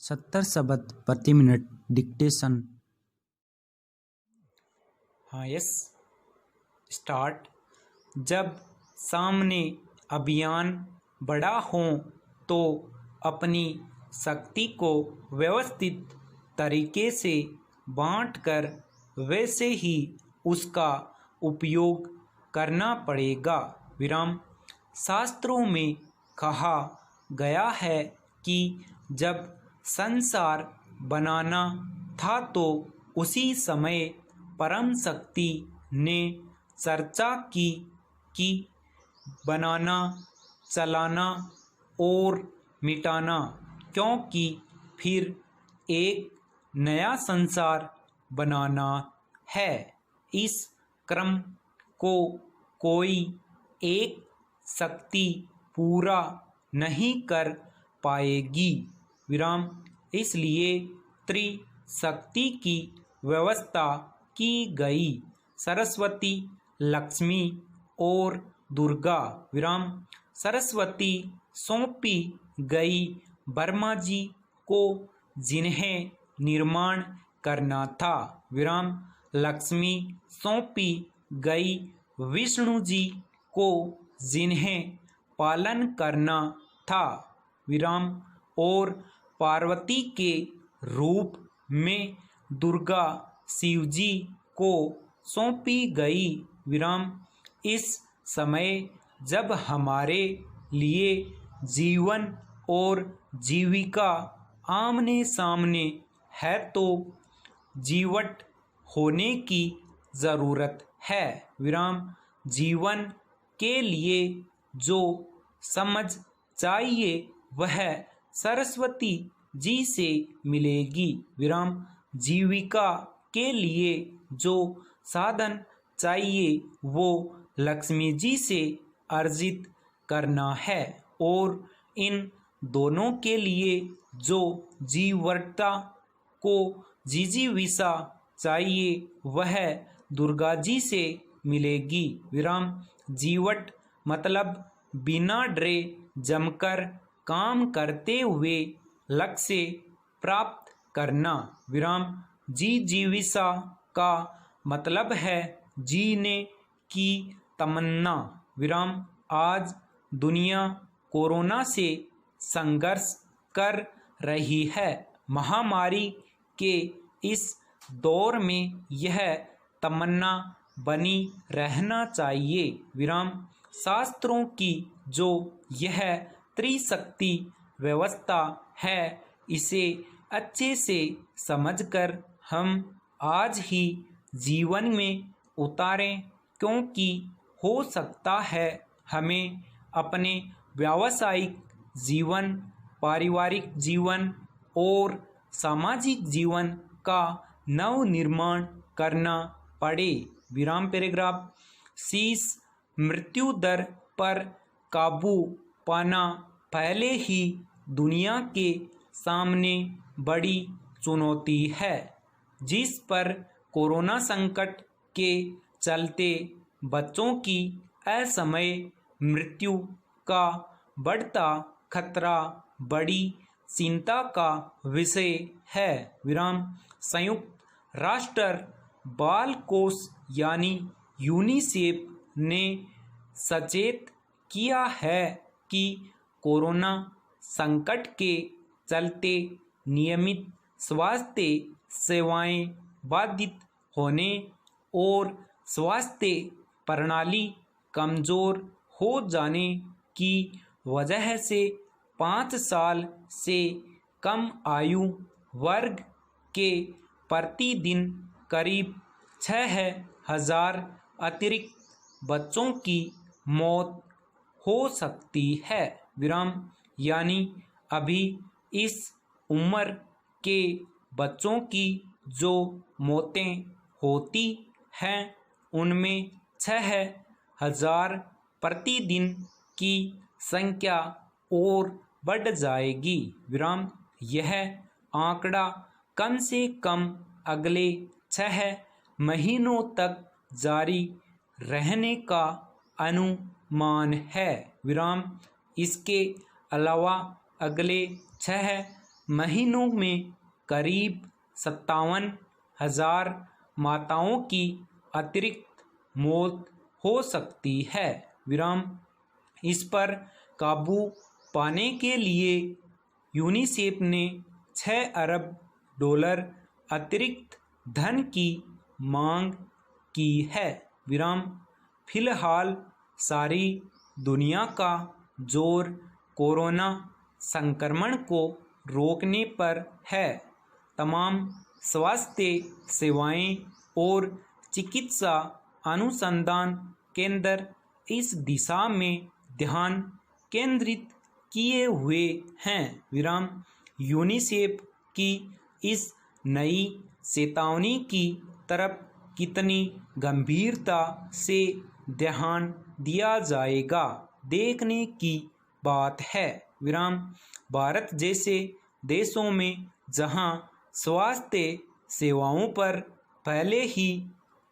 70 शब्द प्रति minute dictation. हाँ यस स्टार्ट। जब सामने अभियान बड़ा हो तो अपनी शक्ति को व्यवस्थित तरीके से बांटकर वैसे ही उसका उपयोग करना पड़ेगा। विराम। शास्त्रों में कहा गया है कि जब संसार बनाना था तो उसी समय परम शक्ति ने चर्चा की कि बनाना, चलाना और मिटाना, क्योंकि फिर एक नया संसार बनाना है। इस क्रम को कोई एक शक्ति पूरा नहीं कर पाएगी। विराम। इसलिए त्रिशक्ति की व्यवस्था की गई। सरस्वती, लक्ष्मी और दुर्गा। विराम। सरस्वती सौंपी गई ब्रह्मा जी को जिन्हें निर्माण करना था। विराम। लक्ष्मी सौंपी गई विष्णु जी को जिन्हें पालन करना था। विराम। और पार्वती के रूप में दुर्गा शिव जी को सौंपी गई। विराम। इस समय जब हमारे लिए जीवन और जीविका आमने सामने है तो जीवट होने की ज़रूरत है। विराम। जीवन के लिए जो समझ चाहिए वह सरस्वती जी से मिलेगी। विराम। जीविका के लिए जो साधन चाहिए वो लक्ष्मी जी से अर्जित करना है और इन दोनों के लिए जो जीवटता को जिजीविषा चाहिए वह दुर्गा जी से मिलेगी। विराम। जीवट मतलब बिना डरे जमकर काम करते हुए लक्ष्य प्राप्त करना। विराम। जिजीविषा का मतलब है जीने की तमन्ना। विराम। आज दुनिया कोरोना से संघर्ष कर रही है। महामारी के इस दौर में यह तमन्ना बनी रहना चाहिए। विराम। शास्त्रों की जो यह त्रिशक्ति व्यवस्था है इसे अच्छे से समझकर हम आज ही जीवन में उतारें, क्योंकि हो सकता है हमें अपने व्यावसायिक जीवन, पारिवारिक जीवन और सामाजिक जीवन का नव निर्माण करना पड़े। विराम। पैराग्राफ। शीश मृत्यु दर पर काबू पाना पहले ही दुनिया के सामने बड़ी चुनौती है, जिस पर कोरोना संकट के चलते बच्चों की असमय मृत्यु का बढ़ता खतरा बड़ी चिंता का विषय है। विराम। संयुक्त राष्ट्र बाल कोष यानी यूनिसेफ ने सचेत किया है कि कोरोना संकट के चलते नियमित स्वास्थ्य सेवाएं बाधित होने और स्वास्थ्य प्रणाली कमज़ोर हो जाने की वजह से 5 साल से कम आयु वर्ग के प्रतिदिन करीब 6,000 अतिरिक्त बच्चों की मौत हो सकती है। विराम। यानी अभी इस उम्र के बच्चों की जो मौतें होती हैं उनमें 6,000 प्रतिदिन की संख्या और बढ़ जाएगी। विराम। यह आंकड़ा कम से कम अगले 6 महीनों तक जारी रहने का अनुमान है। विराम। इसके अलावा अगले 6 महीनों में करीब 57,000 माताओं की अतिरिक्त मौत हो सकती है। विराम। इस पर काबू पाने के लिए यूनिसेफ ने 6 अरब डॉलर अतिरिक्त धन की मांग की है। विराम। फिलहाल सारी दुनिया का जोर कोरोना संक्रमण को रोकने पर है। तमाम स्वास्थ्य सेवाएं और चिकित्सा अनुसंधान केंद्र इस दिशा में ध्यान केंद्रित किए हुए हैं। विराम। यूनिसेफ की इस नई चेतावनी की तरफ कितनी गंभीरता से ध्यान दिया जाएगा, देखने की बात है। विराम। भारत जैसे देशों में जहां स्वास्थ्य सेवाओं पर पहले ही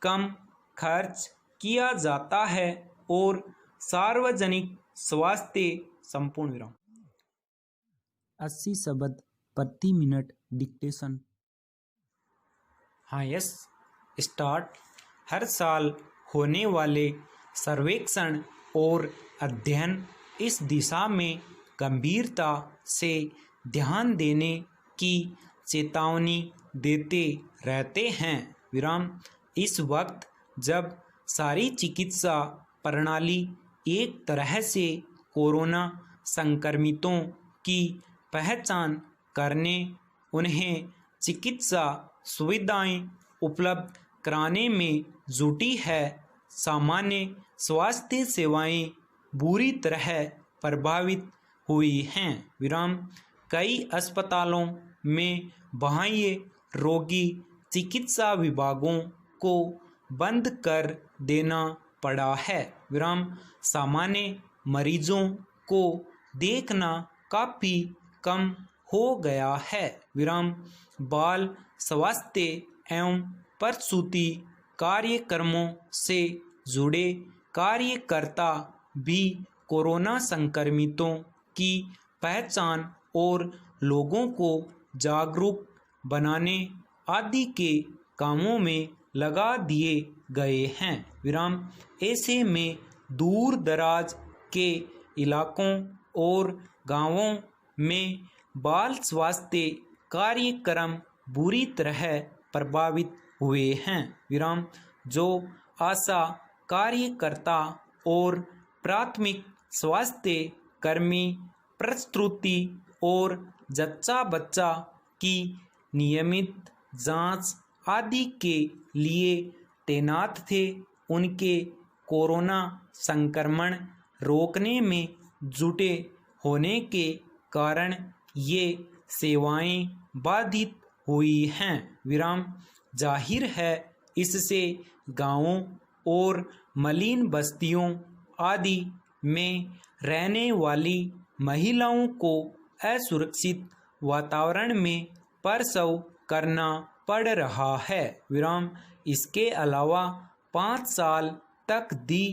कम खर्च किया जाता है और सार्वजनिक स्वास्थ्य संपूर्ण विराम 80 शब्द प्रति मिनट डिक्टेशन। हाँ यस स्टार्ट। हर साल होने वाले सर्वेक्षण और अध्ययन इस दिशा में गंभीरता से ध्यान देने की चेतावनी देते रहते हैं। विराम। इस वक्त जब सारी चिकित्सा प्रणाली एक तरह से कोरोना संक्रमितों की पहचान करने, उन्हें चिकित्सा सुविधाएं उपलब्ध कराने में जुटी है, सामान्य स्वास्थ्य सेवाएं बुरी तरह प्रभावित हुई हैं। विराम। कई अस्पतालों में बाह्य रोगी चिकित्सा विभागों को बंद कर देना पड़ा है। विराम। सामान्य मरीजों को देखना काफ़ी कम हो गया है। विराम। बाल स्वास्थ्य एवं प्रसूति कार्यक्रमों से जुड़े कार्यकर्ता भी कोरोना संक्रमितों की पहचान और लोगों को जागरूक बनाने आदि के कामों में लगा दिए गए हैं। विराम। ऐसे में दूर दराज के इलाकों और गांवों में बाल स्वास्थ्य कार्यक्रम बुरी तरह प्रभावित हुए हैं। विराम। जो आशा कार्यकर्ता और प्राथमिक स्वास्थ्य कर्मी प्रसूति और जच्चा बच्चा की नियमित जांच आदि के लिए तैनात थे, उनके कोरोना संक्रमण रोकने में जुटे होने के कारण ये सेवाएं बाधित हुई हैं। विराम। जाहिर है इससे गांवों और मलिन बस्तियों आदि में रहने वाली महिलाओं को असुरक्षित वातावरण में प्रसव करना पड़ रहा है। विराम। इसके अलावा 5 साल तक दी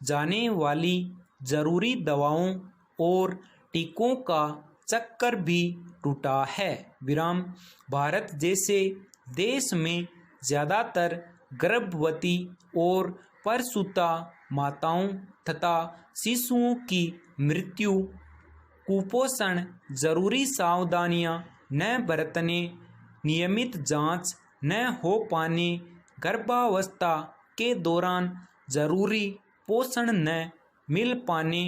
जाने वाली जरूरी दवाओं और टीकों का चक्कर भी टूटा है। विराम। भारत जैसे देश में ज़्यादातर गर्भवती और प्रसूता माताओं तथा शिशुओं की मृत्यु कुपोषण, जरूरी सावधानियां न बरतने, नियमित जांच न हो पाने, गर्भावस्था के दौरान जरूरी पोषण न मिल पाने,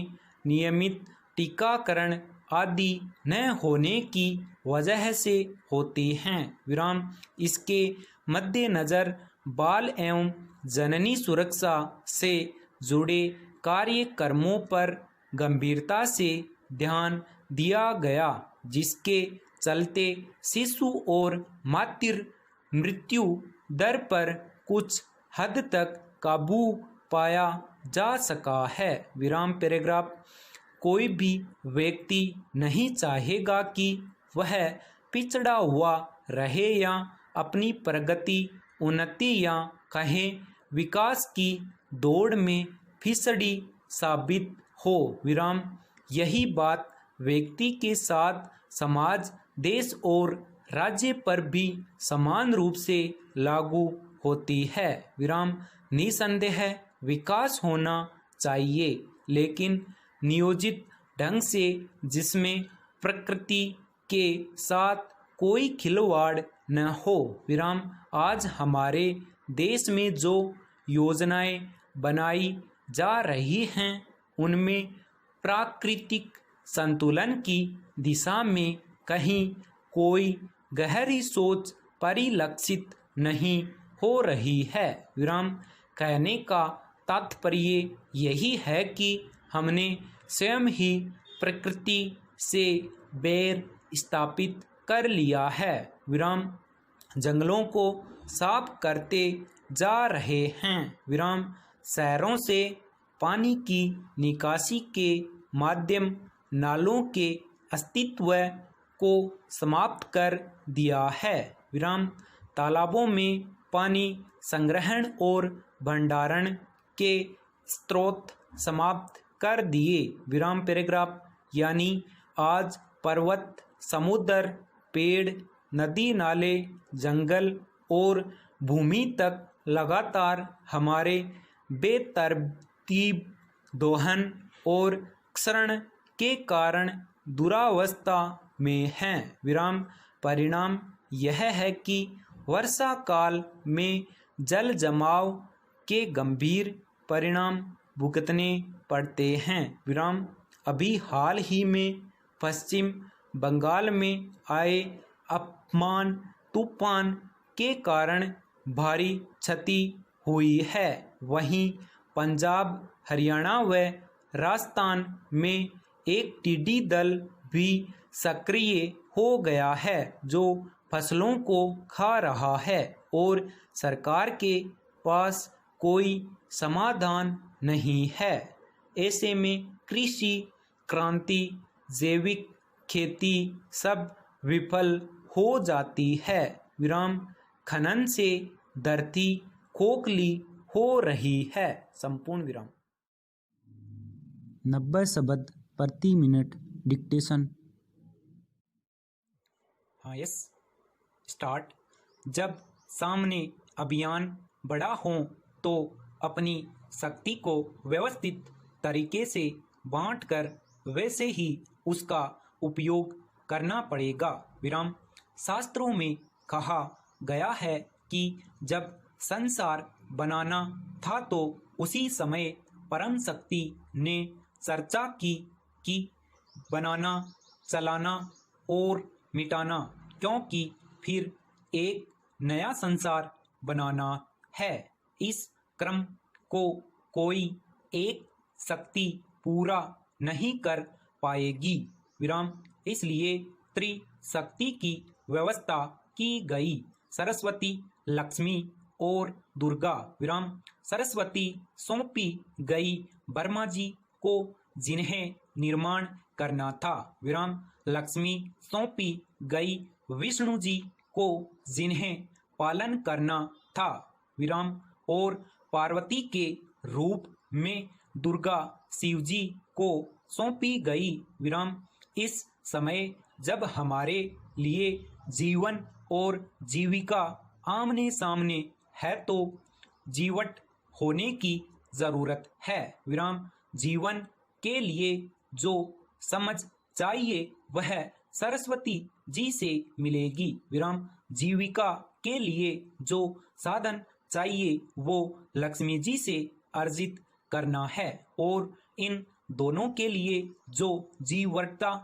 नियमित टीकाकरण आदि न होने की वजह से होती हैं। विराम। इसके मद्देनज़र बाल एवं जननी सुरक्षा से जुड़े कार्यक्रमों पर गंभीरता से ध्यान दिया गया, जिसके चलते शिशु और मातृ मृत्यु दर पर कुछ हद तक काबू पाया जा सका है। विराम पैराग्राफ। कोई भी व्यक्ति नहीं चाहेगा कि वह पिछड़ा हुआ रहे या अपनी प्रगति, उन्नति या कहें विकास की दौड़ में फिसड़ी साबित हो। विराम। यही बात व्यक्ति के साथ समाज देश और राज्य पर भी समान रूप से लागू होती है। विराम निसंदेह विकास होना चाहिए, लेकिन नियोजित ढंग से, जिसमें प्रकृति के साथ कोई खिलवाड़ न हो। विराम आज हमारे देश में जो योजनाएं बनाई जा रही हैं उनमें प्राकृतिक संतुलन की दिशा में कहीं कोई गहरी सोच परिलक्षित नहीं हो रही है। विराम कहने का तात्पर्य यही है कि हमने स्वयं ही प्रकृति से बैर स्थापित कर लिया है। विराम जंगलों को साफ करते जा रहे हैं। विराम शहरों से पानी की निकासी के माध्यम नालों के अस्तित्व को समाप्त कर दिया है। विराम तालाबों में पानी संग्रहण और भंडारण के स्रोत समाप्त कर दिए। विराम पैराग्राफ यानी आज पर्वत, समुद्र, पेड़, नदी नाले, जंगल और भूमि तक लगातार हमारे बेतरतीब दोहन और क्षरण के कारण दुरावस्था में हैं। विराम परिणाम यह है कि वर्षा काल में जल जमाव के गंभीर परिणाम भुगतने पड़ते हैं। विराम अभी हाल ही में पश्चिम बंगाल में आए अम्फान तूफान के कारण भारी क्षति हुई है। वहीं पंजाब, हरियाणा व राजस्थान में एक टिड्डी दल भी सक्रिय हो गया है जो फसलों को खा रहा है और सरकार के पास कोई समाधान नहीं है। ऐसे में कृषि क्रांति, जैविक खेती सब विफल हो जाती है। विराम खनन से धरती खोखली हो रही है। संपूर्ण विराम। 90 शब्द प्रति मिनट डिक्टेशन। हाँ यस, स्टार्ट। जब सामने अभियान बड़ा हो तो अपनी शक्ति को व्यवस्थित तरीके से बांटकर वैसे ही उसका उपयोग करना पड़ेगा। विराम शास्त्रों में कहा गया है कि जब संसार बनाना था तो उसी समय परम शक्ति ने चर्चा की कि बनाना, चलाना और मिटाना, क्योंकि फिर एक नया संसार बनाना है। इस क्रम को कोई एक शक्ति पूरा नहीं कर पाएगी। विराम इसलिए त्रिशक्ति की व्यवस्था की गई। सरस्वती, लक्ष्मी और दुर्गा। विराम सरस्वती सौंपी गई ब्रह्मा जी को जिन्हें निर्माण करना था। विराम लक्ष्मी सौंपी गई विष्णु जी को जिन्हें पालन करना था। विराम और पार्वती के रूप में दुर्गा शिव जी को सौंपी गई। विराम इस समय जब हमारे लिए जीवन और जीविका आमने सामने है तो जीवट होने की जरूरत है। विराम जीवन के लिए जो समझ चाहिए वह सरस्वती जी से मिलेगी। विराम जीविका के लिए जो साधन चाहिए वो लक्ष्मी जी से अर्जित करना है और इन दोनों के लिए जो जीवटता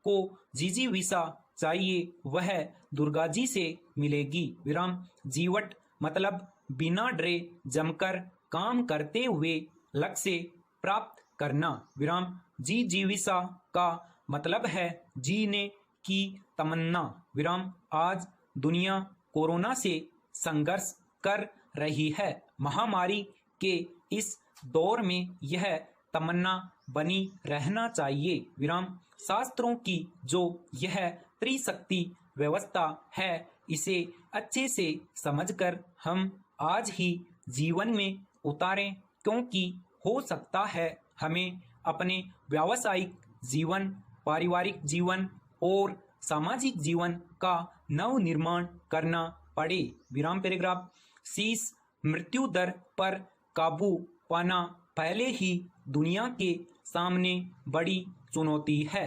को जिजीविषा चाहिए वह दुर्गा जी से मिलेगी। विराम जीवट मतलब बिना डरे जमकर काम करते हुए लक्ष्य प्राप्त करना। विराम जिजीविषा का मतलब है जीने की तमन्ना। विराम आज दुनिया कोरोना से संघर्ष कर रही है। महामारी के इस दौर में यह तमन्ना बनी रहना चाहिए। विराम शास्त्रों की जो यह त्रिशक्ति व्यवस्था है इसे अच्छे से समझकर हम आज ही जीवन में उतारें, क्योंकि हो सकता है हमें अपने व्यावसायिक जीवन, पारिवारिक जीवन और सामाजिक जीवन का नव निर्माण करना पड़े। विराम पैराग्राफ। शीर्ष मृत्यु दर पर काबू पाना पहले ही दुनिया के सामने बड़ी चुनौती है,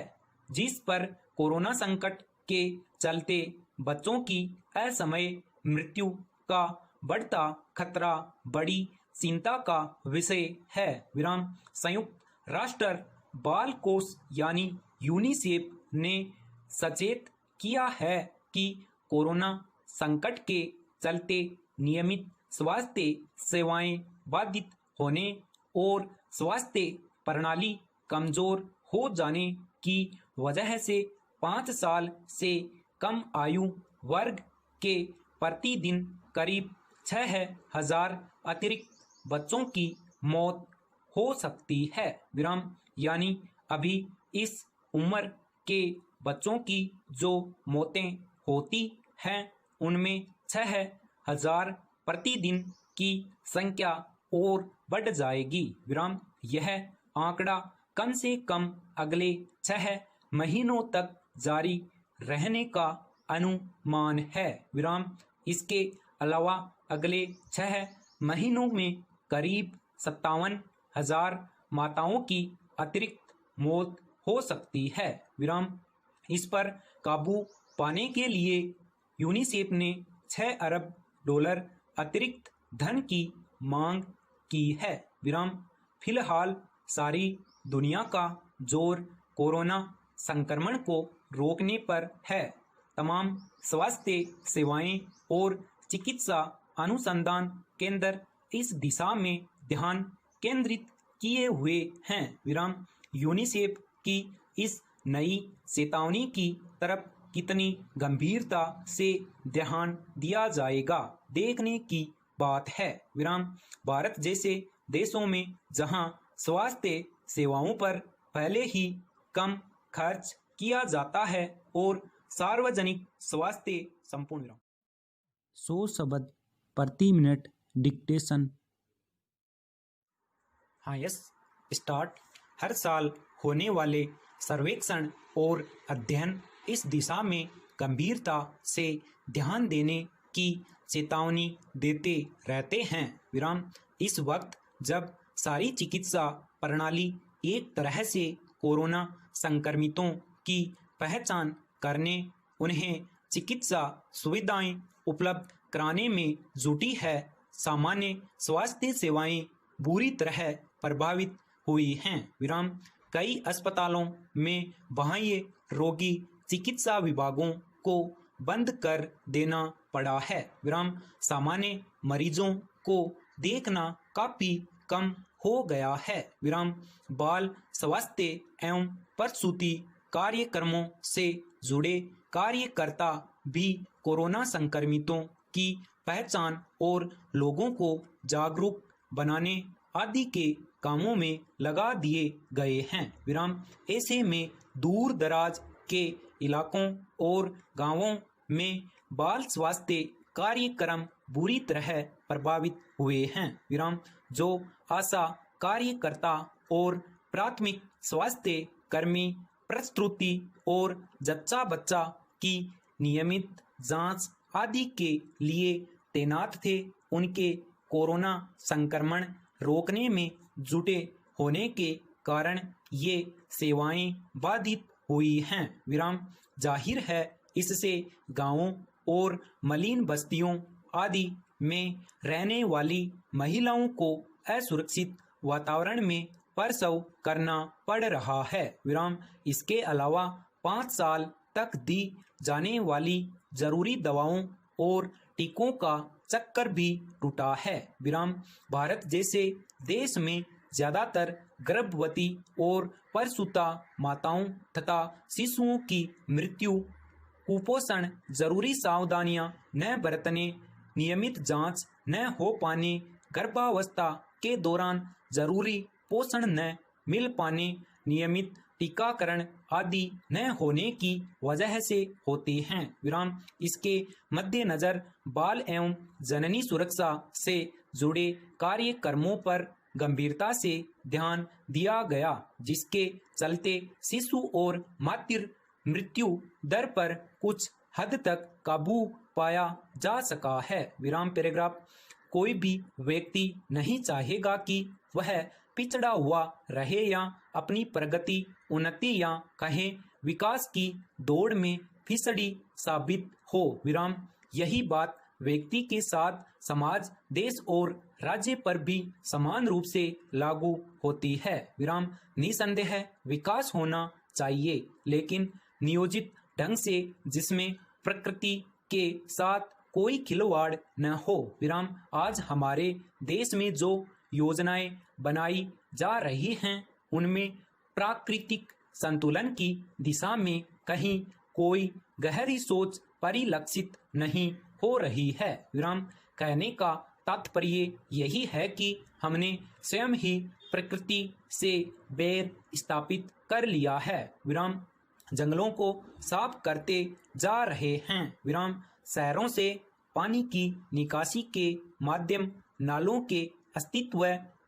जिस पर कोरोना संकट के चलते बच्चों की असमय मृत्यु का बढ़ता खतरा बड़ी चिंता का विषय है। विराम। संयुक्त राष्ट्र बाल कोष यानी यूनिसेफ ने सचेत किया है कि कोरोना संकट के चलते नियमित स्वास्थ्य सेवाएं बाधित होने और स्वास्थ्य प्रणाली कमजोर हो जाने की वजह से 5 साल से कम आयु वर्ग के प्रतिदिन करीब 6,000 अतिरिक्त बच्चों की मौत हो सकती है। विराम। यानी अभी इस उम्र के बच्चों की जो मौतें होती हैं उनमें 6,000 प्रतिदिन की संख्या और बढ़ जाएगी। विराम। यह आंकड़ा कम से कम अगले 6 महीनों तक जारी रहने का अनुमान है। विराम। इसके अलावा अगले 6 महीनों में करीब 57,000 माताओं की अतिरिक्त मौत हो सकती है। विराम। इस पर काबू पाने के लिए यूनिसेफ ने $6 अरब अतिरिक्त धन की मांग की है। विराम। फिलहाल सारी दुनिया का जोर कोरोना संक्रमण को रोकने पर है। तमाम स्वास्थ्य सेवाएं और चिकित्सा अनुसंधान केंद्र इस दिशा में ध्यान केंद्रित किए हुए हैं। विराम। यूनिसेफ की इस नई चेतावनी की तरफ कितनी गंभीरता से ध्यान दिया जाएगा देखने की बात है। विराम। भारत जैसे देशों में जहां स्वास्थ्य सेवाओं पर पहले ही कम खर्च किया जाता है और सार्वजनिक स्वास्थ्य संपूर्ण। विराम। 100 शब्द प्रति मिनट डिक्टेशन। हाँ यस स्टार्ट। हर साल होने वाले सर्वेक्षण और अध्ययन इस दिशा में गंभीरता से ध्यान देने की चेतावनी देते रहते हैं। विराम। इस वक्त जब सारी चिकित्सा प्रणाली एक तरह से कोरोना संक्रमितों की पहचान करने, उन्हें चिकित्सा सुविधाएं उपलब्ध कराने में जुटी है, सामान्य स्वास्थ्य सेवाएं बुरी तरह प्रभावित हुई हैं। विराम। कई अस्पतालों में बाह्य रोगी चिकित्सा विभागों को बंद कर देना पड़ा है। विराम। सामान्य मरीजों को देखना काफी कम हो गया है। विराम। बाल स्वास्थ्य एवं प्रसूति कार्यक्रमों से जुड़े कार्यकर्ता भी कोरोना संक्रमितों की पहचान और लोगों को जागरूक बनाने आदि के कामों में लगा दिए गए हैं। विराम। ऐसे में दूर दराज के इलाकों और गांवों में बाल स्वास्थ्य कार्यक्रम बुरी तरह प्रभावित हुए हैं। विराम। जो आशा कार्यकर्ता और प्राथमिक स्वास्थ्य कर्मी प्रस्तुति और जच्चा बच्चा की नियमित जांच आदि के लिए तैनात थे, उनके कोरोना संक्रमण रोकने में जुटे होने के कारण ये सेवाएं बाधित हुई हैं। विराम। जाहिर है इससे गांवों और मलिन बस्तियों आदि में रहने वाली महिलाओं को असुरक्षित वातावरण में प्रसव करना पड़ रहा है। विराम। इसके अलावा 5 साल तक दी जाने वाली जरूरी दवाओं और टीकों का चक्कर भी टूटा है। विराम। भारत जैसे देश में ज्यादातर गर्भवती और प्रसूता माताओं तथा शिशुओं की मृत्यु कुपोषण, जरूरी सावधानियां न बरतने, नियमित जांच न हो पाने, गर्भावस्था के दौरान जरूरी पोषण न मिल पाने, नियमित टीकाकरण आदि न होने की वजह से होती हैं। विराम। इसके मद्देनजर बाल एवं जननी सुरक्षा से जुड़े कार्यक्रमों पर गंभीरता से ध्यान दिया गया, जिसके चलते शिशु और मातृ मृत्यु दर पर कुछ हद तक काबू पाया जा सका है। विराम पैराग्राफ। कोई भी व्यक्ति नहीं चाहेगा कि वह पिछड़ा हुआ रहे या अपनी प्रगति, उन्नति या कहें विकास की दौड़ में फिसड़ी साबित हो। विराम। यही बात व्यक्ति के साथ समाज, देश और राज्य पर भी समान रूप से लागू होती है। विराम। निसंदेह विकास होना चाहिए, लेकिन नियोजित ढंग से, जिसमें प्रकृति के साथ कोई खिलवाड़ न हो। विराम। आज हमारे देश में जो योजनाएं बनाई जा रही हैं उनमें प्राकृतिक संतुलन की दिशा में कहीं कोई गहरी सोच परिलक्षित नहीं हो रही है। विराम। कहने का तात्पर्य यही है कि हमने स्वयं ही प्रकृति से बैर स्थापित कर लिया है। विराम। जंगलों को साफ करते जा रहे हैं। विराम। शहरों से पानी की निकासी के माध्यम नालों के अस्तित्व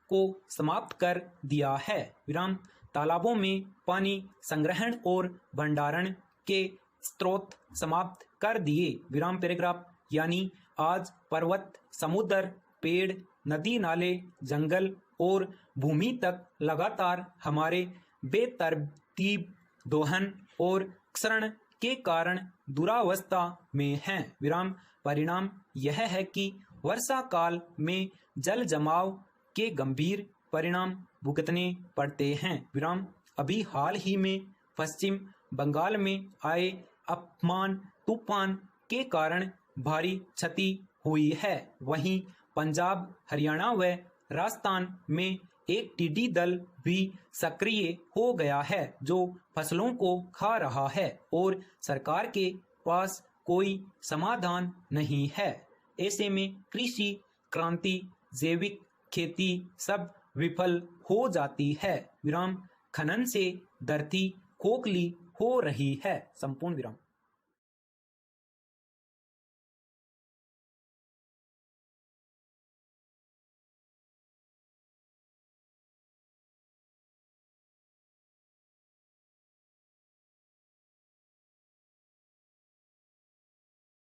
को समाप्त कर दिया है। विराम। तालाबों में पानी संग्रहण और भंडारण के स्रोत समाप्त कर दिए। विराम पैराग्राफ। यानी आज पर्वत, समुद्र, पेड़, नदी नाले, जंगल और भूमि तक लगातार हमारे बेतरतीब दोहन और क्षरण के कारण दुरावस्था में हैं। विराम। परिणाम यह है कि वर्षा काल में जल जमाव के गंभीर परिणाम भुगतने पड़ते हैं। विराम। अभी हाल ही में पश्चिम बंगाल में आए अम्फान तूफान के कारण भारी क्षति हुई है। वहीं पंजाब, हरियाणा व राजस्थान में एक टिड्डी दल भी सक्रिय हो गया है जो फसलों को खा रहा है और सरकार के पास कोई समाधान नहीं है। ऐसे में कृषि क्रांति, जैविक खेती सब विफल हो जाती है। विराम। खनन से धरती खोखली हो रही है। संपूर्ण विराम।